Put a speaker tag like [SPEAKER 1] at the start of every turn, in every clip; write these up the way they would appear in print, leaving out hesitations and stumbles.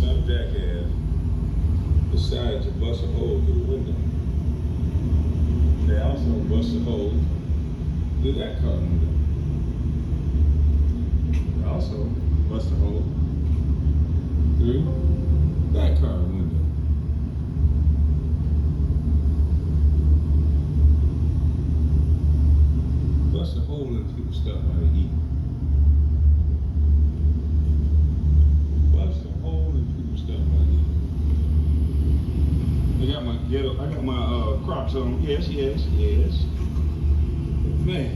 [SPEAKER 1] some jackass decided to bust a hole through the window. They also bust a hole through that car window. They also bust a hole through that car window. Bust a hole in people's stuff while they eat. Bust a hole in people's stuff while they eat. I got my Crocs on. Yes. Man,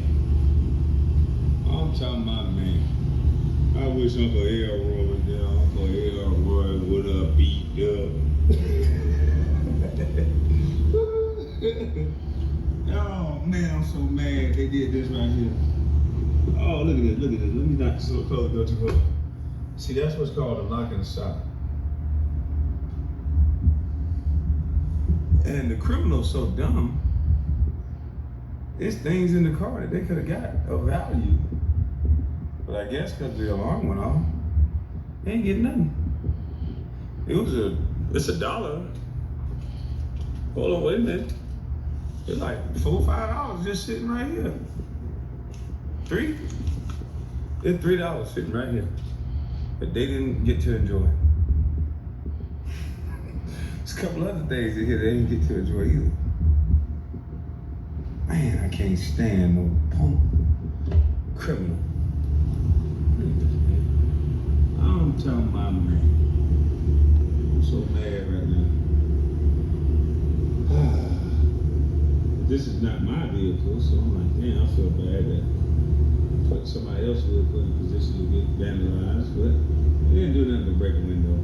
[SPEAKER 1] I'm talking about, man. I wish Uncle Elroy was there. Uncle Elroy would have beat up. Oh man, I'm so mad they did this right here. Oh, look at this. Let me knock this little color go too far. See, that's what's called a lock and sock. And the criminal's so dumb. There's things in the car that they could have got of value. But I guess because the alarm went off, they ain't getting nothing. It's $1. Hold on, wait a minute. It's like $4 or $5 just sitting right here. $3? It's $3 sitting right here that they didn't get to enjoy. There's a couple other things in here they didn't get to enjoy either. Man, I can't stand no punk criminal. I'm telling my man. I'm so mad right now. This is not my vehicle, so I'm like, damn, I feel bad that I put somebody else's vehicle in a position to get vandalized, but they didn't do nothing to break a window.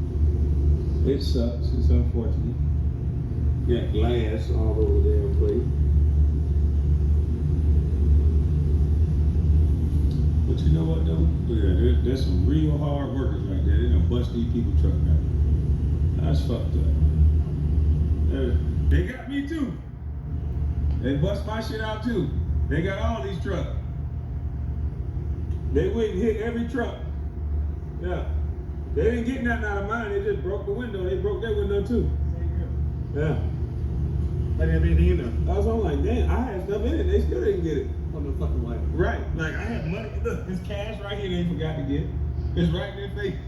[SPEAKER 1] It sucks, it's unfortunate. Got glass all over the damn place. But you know what though? Look at that, there's some real hard workers right there. They done bust these people truck out. That's fucked up. They got me too. They bust my shit out too. They got all these trucks. They went and hit every truck. Yeah. They didn't get nothing out of mine. They just broke the window. They broke their window too. Yeah.
[SPEAKER 2] I didn't have anything in there.
[SPEAKER 1] I was all like, damn, I had stuff in it. They still didn't get it.
[SPEAKER 2] I'm no fucking way.
[SPEAKER 1] Right. Like I had money. Look, this cash right here they forgot to get. It's right in their face.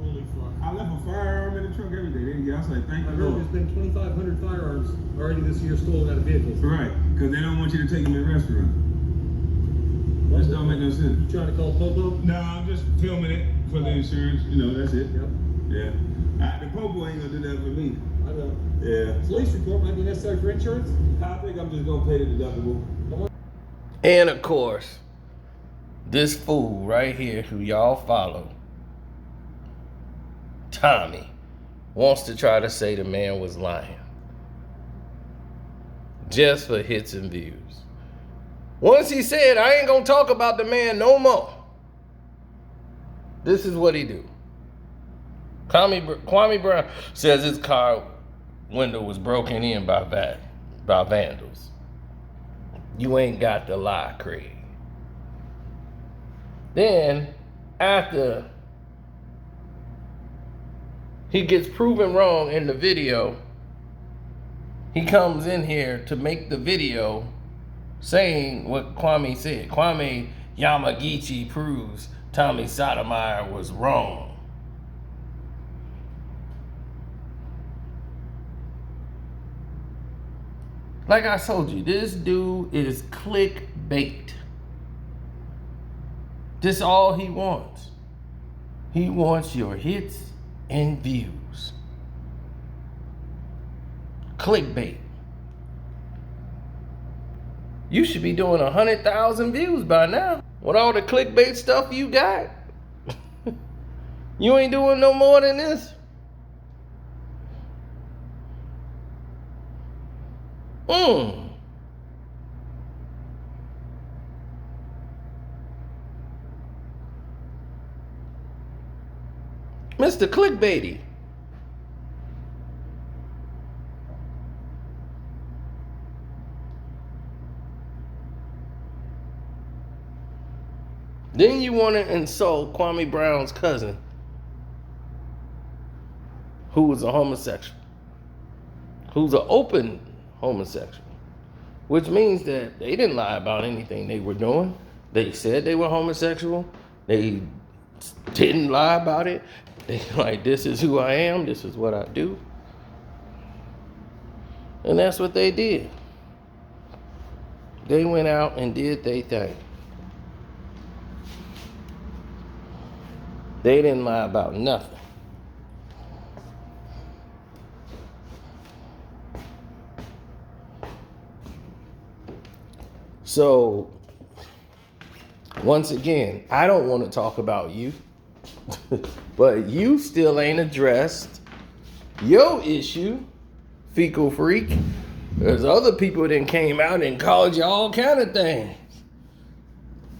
[SPEAKER 2] Holy fuck.
[SPEAKER 1] I left a firearm in the truck every day. They didn't get. I was like, thank
[SPEAKER 2] I
[SPEAKER 1] you,
[SPEAKER 2] heard
[SPEAKER 1] Lord.
[SPEAKER 2] there's been 2,500 firearms already this year stolen out of vehicles.
[SPEAKER 1] Right. Because they don't want you to take them to the restaurant. This don't make no sense.
[SPEAKER 2] You trying to call Popo?
[SPEAKER 1] No, I'm just filming it for the insurance. You know, that's it.
[SPEAKER 2] Yep.
[SPEAKER 1] Yeah. The Popo ain't gonna do that for me.
[SPEAKER 2] I know.
[SPEAKER 1] Yeah.
[SPEAKER 2] Police report might be necessary for insurance.
[SPEAKER 1] I think I'm just gonna pay the deductible.
[SPEAKER 3] And of course, this fool right here who y'all follow, Tommy, wants to try to say the man was lying. Just for hits and views. Once he said, I ain't gonna talk about the man no more. This is what he do. Kwame Brown says his car window was broken in by vandals. You ain't got to lie, Craig. Then, after he gets proven wrong in the video, he comes in here to make the video saying what Kwame said. Kwame Yamagichi proves Tommy Sotomayor was wrong. Like I told you, this dude is clickbait. This is all he wants. He wants your hits and views. Clickbait. You should be doing 100,000 views by now. With all the clickbait stuff you got. You ain't doing no more than this. Mr. Clickbaity. Then you want to insult Kwame Brown's cousin who was a homosexual, who's an open homosexual, which means that they didn't lie about anything they were doing. They said they were homosexual. They didn't lie about it. They like, this is who I am. This is what I do. And that's what they did. They went out and did their thing. They didn't lie about nothing. So, once again, I don't want to talk about you, but you still ain't addressed your issue, fecal freak. There's other people that came out and called you all kind of things.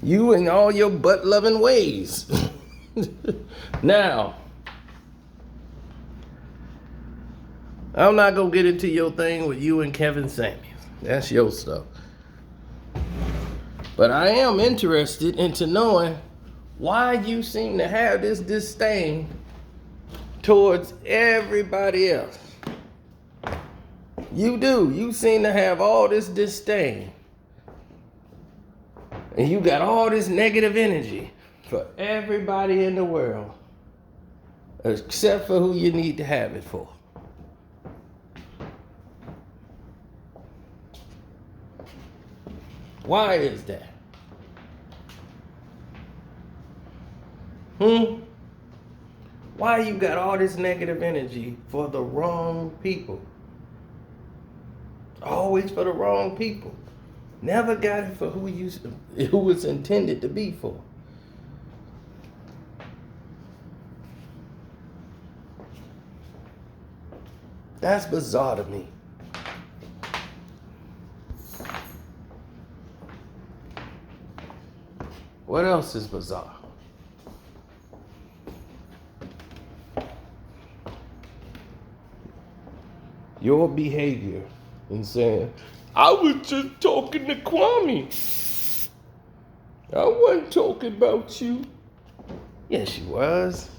[SPEAKER 3] You and all your butt-loving ways. Now, I'm not going to get into your thing with you and Kevin Samuels. That's your stuff. But I am interested into knowing why you seem to have this disdain towards everybody else. You do. You seem to have all this disdain. And you got all this negative energy for everybody in the world, except for who you need to have it for. Why is that? Why you got all this negative energy for the wrong people? Always for the wrong people. Never got it for who it's intended to be for. That's bizarre to me. What else is bizarre? Your behavior in saying, I was just talking to Kwame. I wasn't talking about you. Yes, you was.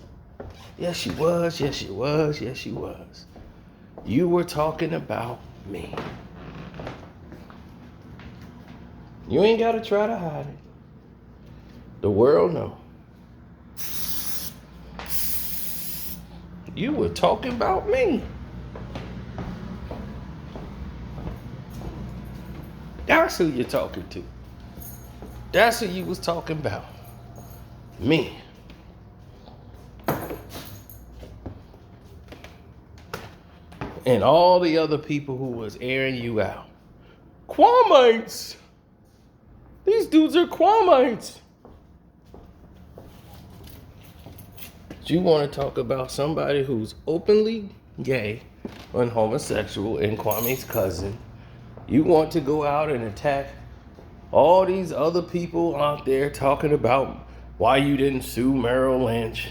[SPEAKER 3] Yes, you was. Yes, you was. Yes, you was. You were talking about me. You ain't got to try to hide it. The world know. You were talking about me. That's who you're talking to. That's who you was talking about. Me. And all the other people who was airing you out. Kwamites. These dudes are Kwamites. You want to talk about somebody who's openly gay and homosexual and Kwame's cousin. You want to go out and attack all these other people out there talking about why you didn't sue Merrill Lynch,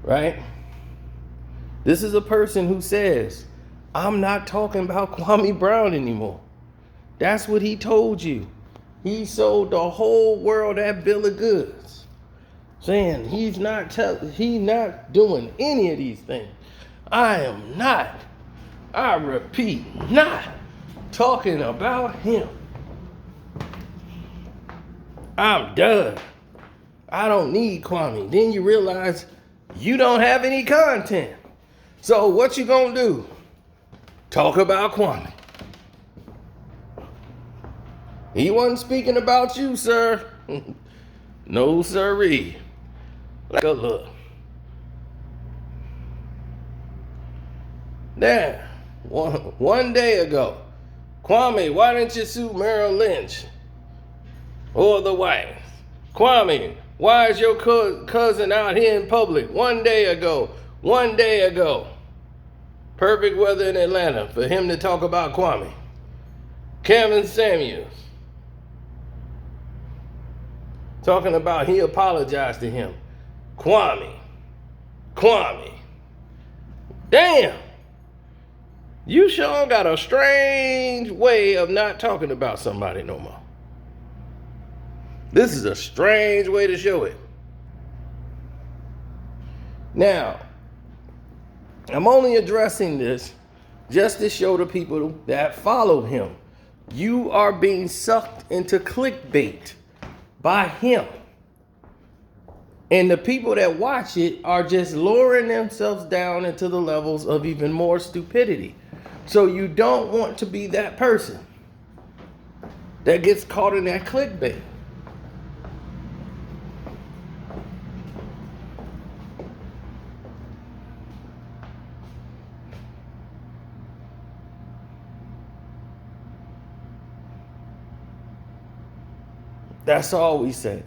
[SPEAKER 3] right? This is a person who says, I'm not talking about Kwame Brown anymore. That's what he told you. He sold the whole world that bill of goods, saying he's not doing any of these things. I am not, I repeat, not talking about him. I'm done. I don't need Kwame. Then you realize you don't have any content. So what you gonna do? Talk about Kwame. He wasn't speaking about you, sir. No, sirree. Like a look. There, one day ago, Kwame, why didn't you sue Merrill Lynch or the wife? Kwame, why is your cousin out here in public? One day ago. Perfect weather in Atlanta for him to talk about Kwame. Kevin Samuels talking about he apologized to him. Kwame. Damn. You sure got a strange way of not talking about somebody no more. This is a strange way to show it. Now, I'm only addressing this just to show the people that follow him. You are being sucked into clickbait by him. And the people that watch it are just lowering themselves down into the levels of even more stupidity. So you don't want to be that person that gets caught in that clickbait. That's all we say.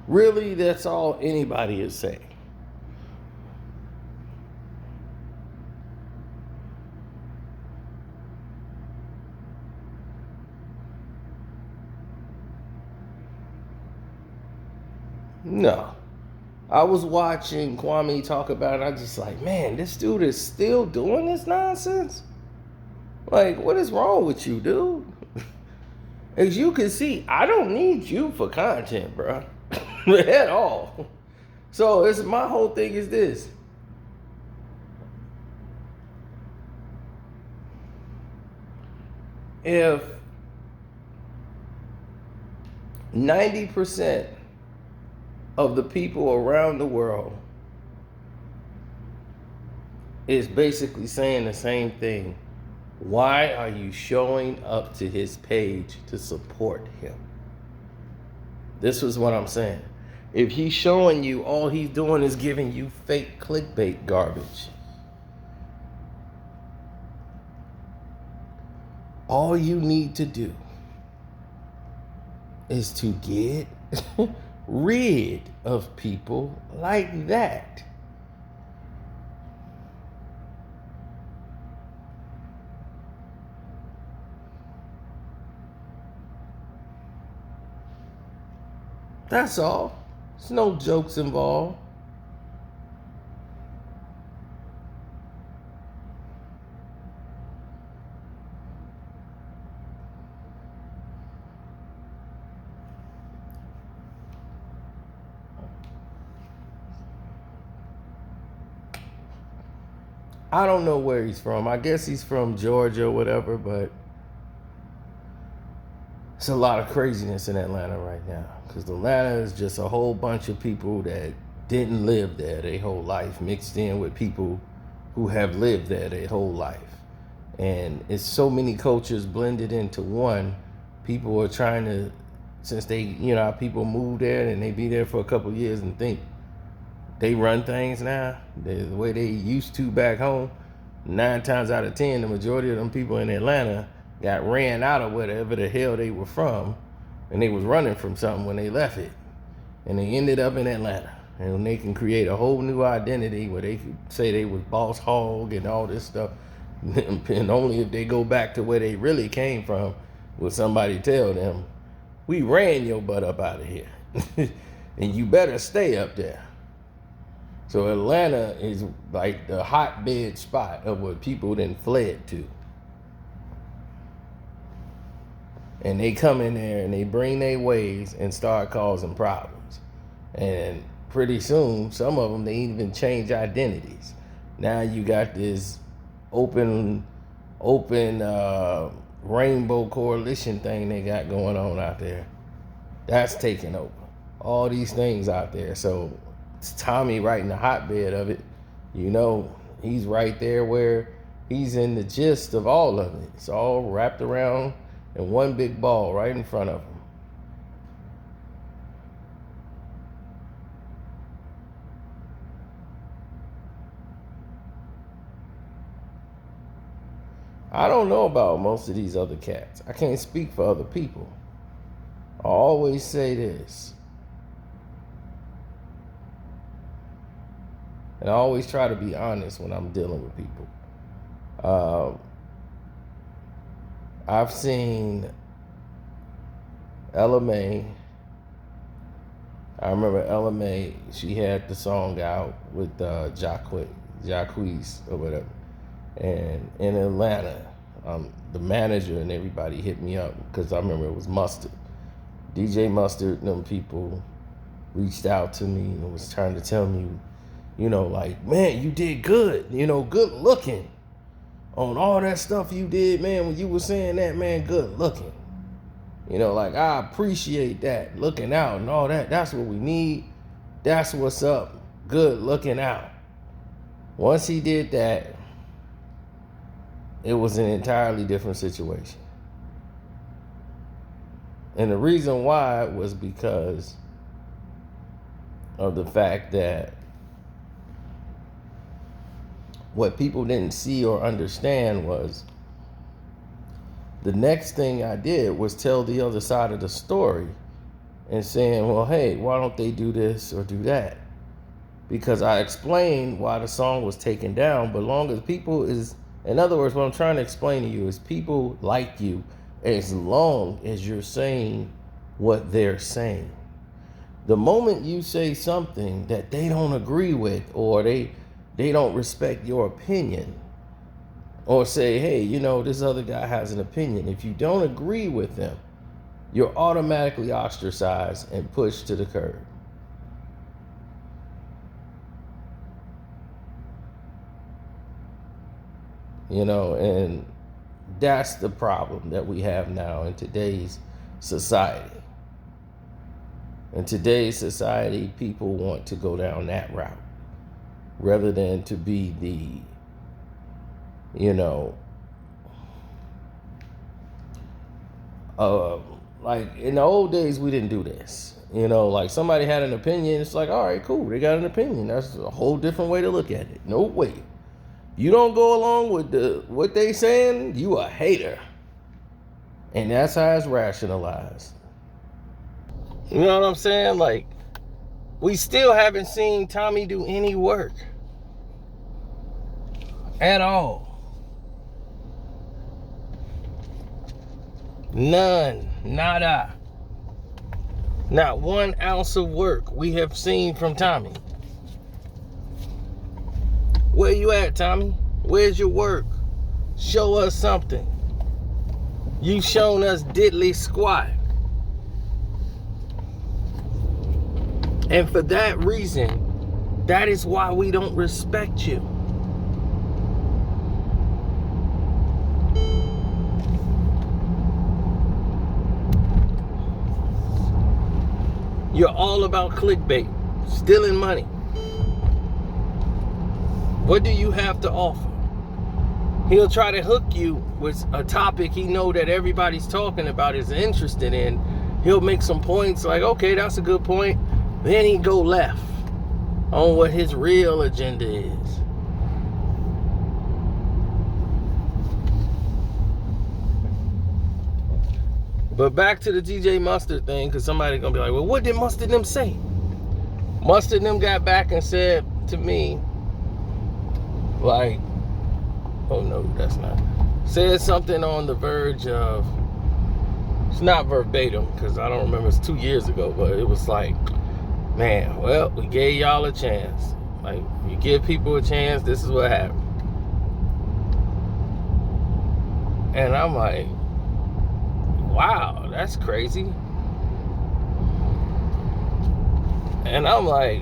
[SPEAKER 3] Really, that's all anybody is saying. No. I was watching Kwame talk about it. I just like, man, this dude is still doing this nonsense? Like, what is wrong with you, dude? As you can see, I don't need you for content, bro. At all. So it's my whole thing is this. If 90% of the people around the world is basically saying the same thing, why are you showing up to his page to support him? This was what I'm saying. If he's showing you, all he's doing is giving you fake clickbait garbage. All you need to do is to get rid of people like that. That's all. There's no jokes involved. I don't know where he's from. I guess he's from Georgia or whatever, but it's a lot of craziness in Atlanta right now. Because Atlanta is just a whole bunch of people that didn't live there their whole life mixed in with people who have lived there their whole life. And it's so many cultures blended into one. People are trying to, since they, people move there and they be there for a couple of years and think they run things now the way they used to back home. 9 times out of 10, the majority of them people in Atlanta got ran out of whatever the hell they were from, and they was running from something when they left it, and they ended up in Atlanta. And they can create a whole new identity where they could say they was boss hog and all this stuff, and only if they go back to where they really came from will somebody tell them, we ran your butt up out of here, and you better stay up there. So Atlanta is like the hotbed spot of what people then fled to. And they come in there and they bring their ways and start causing problems. And pretty soon, some of them, they even change identities. Now you got this open rainbow coalition thing they got going on out there. That's taking over. All these things out there. So it's Tommy right in the hotbed of it. He's right there where he's in the gist of all of it. It's all wrapped around in one big ball right in front of him. I don't know about most of these other cats. I can't speak for other people. I always say this. And I always try to be honest when I'm dealing with people. I've seen LMA I remember Ella May, she had the song out with Jacquees or whatever. And in Atlanta, the manager and everybody hit me up because I remember it was Mustard. DJ Mustard and them people reached out to me and was trying to tell me, you know, like, man, you did good, you know, good looking. On all that stuff you did, man, when you were saying that, man, good looking. You know, like, I appreciate that, looking out and all that. That's what we need. That's what's up, good looking out. Once he did that, it was an entirely different situation. And the reason why was because of the fact that what people didn't see or understand was the next thing I did was tell the other side of the story and saying, well, hey, why don't they do this or do that? Because I explained why the song was taken down, but long as people is, in other words, what I'm trying to explain to you is people like you as long as you're saying what they're saying. The moment you say something that they don't agree with, or they don't respect your opinion, or say, hey, you know, this other guy has an opinion, if you don't agree with them, you're automatically ostracized and pushed to the curb. You know, and that's the problem that we have now in today's society. In today's society, people want to go down that route rather than to be the, you know, like in the old days, we didn't do this. You know, like somebody had an opinion, it's like, all right, cool, they got an opinion. That's a whole different way to look at it. No way. You don't go along with what they saying, you a hater. And that's how it's rationalized. You know what I'm saying? Like, we still haven't seen Tommy do any work at all. None. Nada. Not 1 ounce of work we have seen from Tommy. Where you at, Tommy? Where's your work? Show us something. You've shown us diddly squat. And for that reason, that is why we don't respect you. You're all about clickbait, stealing money. What do you have to offer? He'll try to hook you with a topic he know that everybody's talking about, is interested in. He'll make some points like, okay, that's a good point. Then he go left on what his real agenda is. But back to the DJ Mustard thing, because somebody's going to be like, well, what did Mustard and them say? Mustard and them got back and said to me, like, oh no, that's not. Said something on the verge of, it's not verbatim, because I don't remember, it's 2 years ago, but it was like, man, well, we gave y'all a chance. Like, you give people a chance, this is what happened. And I'm like, wow, that's crazy. And I'm like,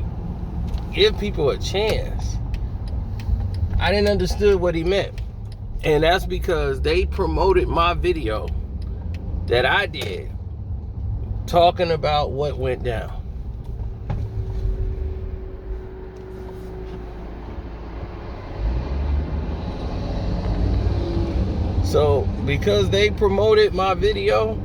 [SPEAKER 3] give people a chance. I didn't understand what he meant. And that's because they promoted my video that I did talking about what went down. So because they promoted my video,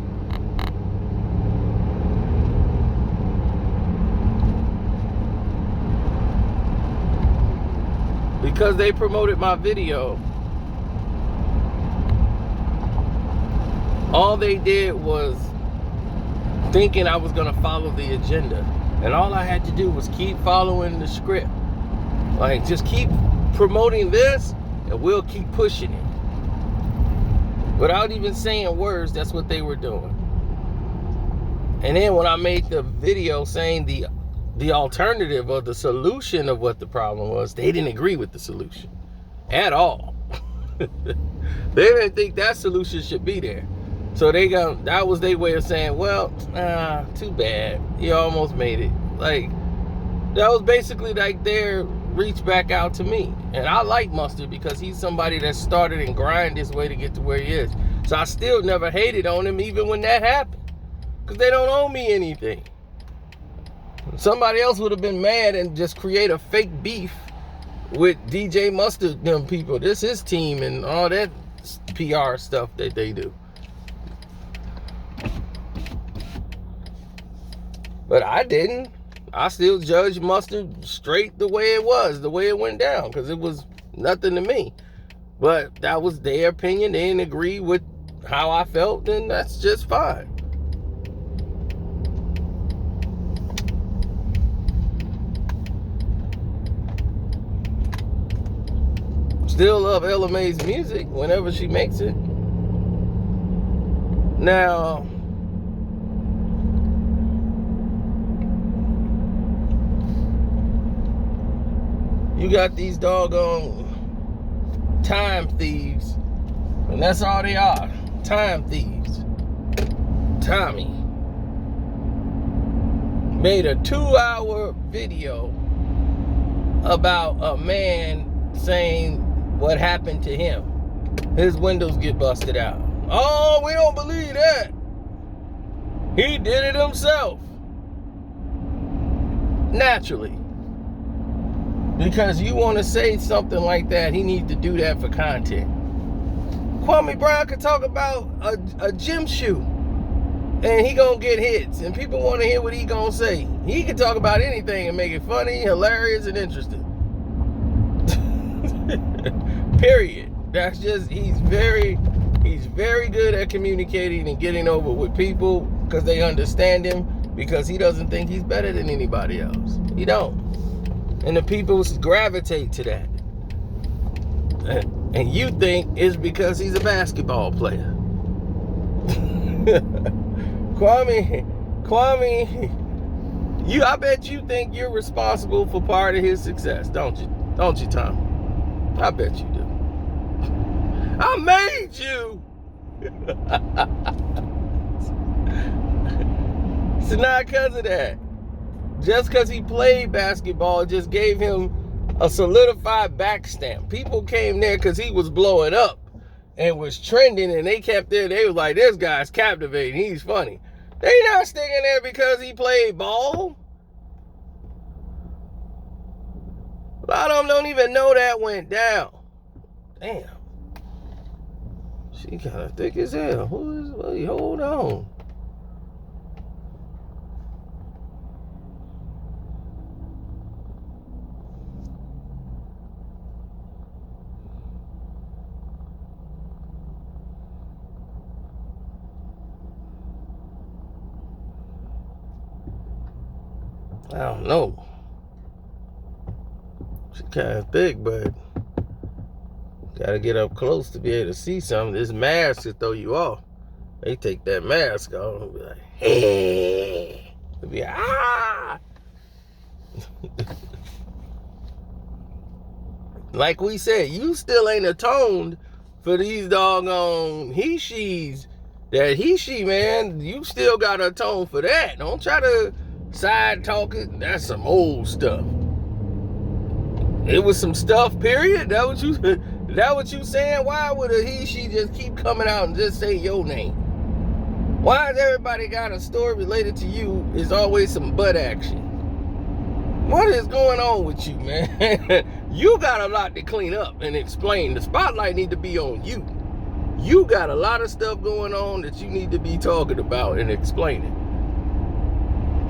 [SPEAKER 3] all they did was thinking I was gonna follow the agenda. And all I had to do was keep following the script. Like, just keep promoting this and we'll keep pushing it. Without even saying words, that's what they were doing. And then when I made the video saying the the alternative or the solution of what the problem was, they didn't agree with the solution at all. They didn't think that solution should be there. So that was their way of saying, well, too bad. You almost made it. Like, that was basically like their reach back out to me. And I like Mustard because he's somebody that started and grinded his way to get to where he is. So I still never hated on him even when that happened. Because they don't owe me anything. Somebody else would have been mad and just create a fake beef with DJ Mustard, them people. This is his team and all that PR stuff that they do. But I didn't. I still judged Mustard straight the way it was, the way it went down, because it was nothing to me. But that was their opinion. They didn't agree with how I felt, then that's just fine. Still love Ella Mai's music whenever she makes it. Now, you got these doggone time thieves, and that's all they are, time thieves. Tommy made a 2-hour video about a man saying what happened to him. His windows get busted out. Oh, we don't believe that. He did it himself. Naturally. Because you want to say something like that, he needs to do that for content. Kwame Brown could talk about a gym shoe and he gonna get hits and people want to hear what he gonna say. He can talk about anything and make it funny, hilarious, and interesting. Period. That's just, he's very good at communicating and getting over with people because they understand him, because he doesn't think he's better than anybody else. He don't. And the people gravitate to that. And you think it's because he's a basketball player. Kwame, I bet you think you're responsible for part of his success, don't you? Don't you, Tom? I bet you do. I made you. It's not because of that. Just because he played basketball just gave him a solidified back stamp. People came there because he was blowing up and was trending, and they kept there. They was like, this guy's captivating. He's funny. They not sticking there because he played ball. A lot of them don't even know that went down. Damn. She kind of thick as hell. Wait, hold on. I don't know. She kind of thick, but gotta get up close to be able to see something. This mask will throw you off. They take that mask off and be like, hey. They'll be like, ah. Like we said, you still ain't atoned for these doggone he-she's. That he-she, man, you still gotta atone for that. Don't try to side talk it. That's some old stuff. It was some stuff, period. That what you saying? Why would a he-she just keep coming out and just say your name? Why has everybody got a story related to you? Is always some butt action. What is going on with you, man? You got a lot to clean up and explain. The spotlight need to be on you. You got a lot of stuff going on that you need to be talking about and explaining.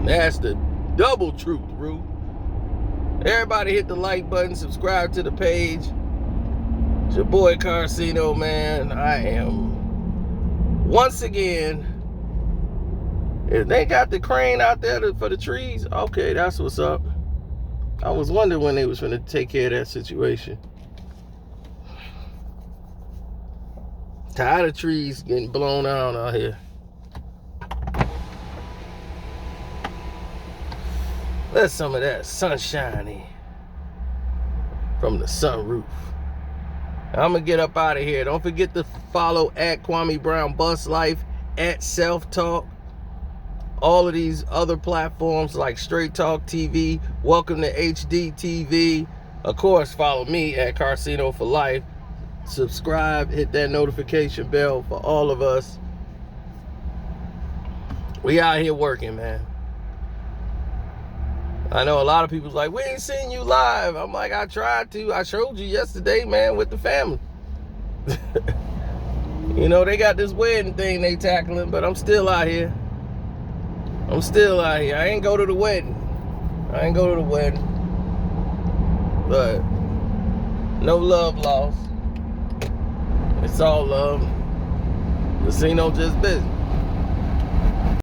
[SPEAKER 3] That's the double truth, Rue. Everybody hit the like button, subscribe to the page. It's your boy Carcino, man. I am, once again, if they got the crane out there for the trees, okay, that's what's up. I was wondering when they was going to take care of that situation. Tired of trees getting blown out here. Let some of that sunshine in from the sunroof. I'm gonna get up out of here. Don't forget to follow at Kwame Brown Bus Life, at Self Talk, all of these other platforms like Straight Talk TV, Welcome to HD TV. Of course, follow me at Carcino for Life. Subscribe, hit that notification bell for all of us. We out here working, man. I know a lot of people's like, we ain't seen you live. I'm like, I tried to. I showed you yesterday, man, with the family. You know, they got this wedding thing they tackling, but I'm still out here. I'm still out here. I ain't go to the wedding. But no love lost. It's all love. Casino just business.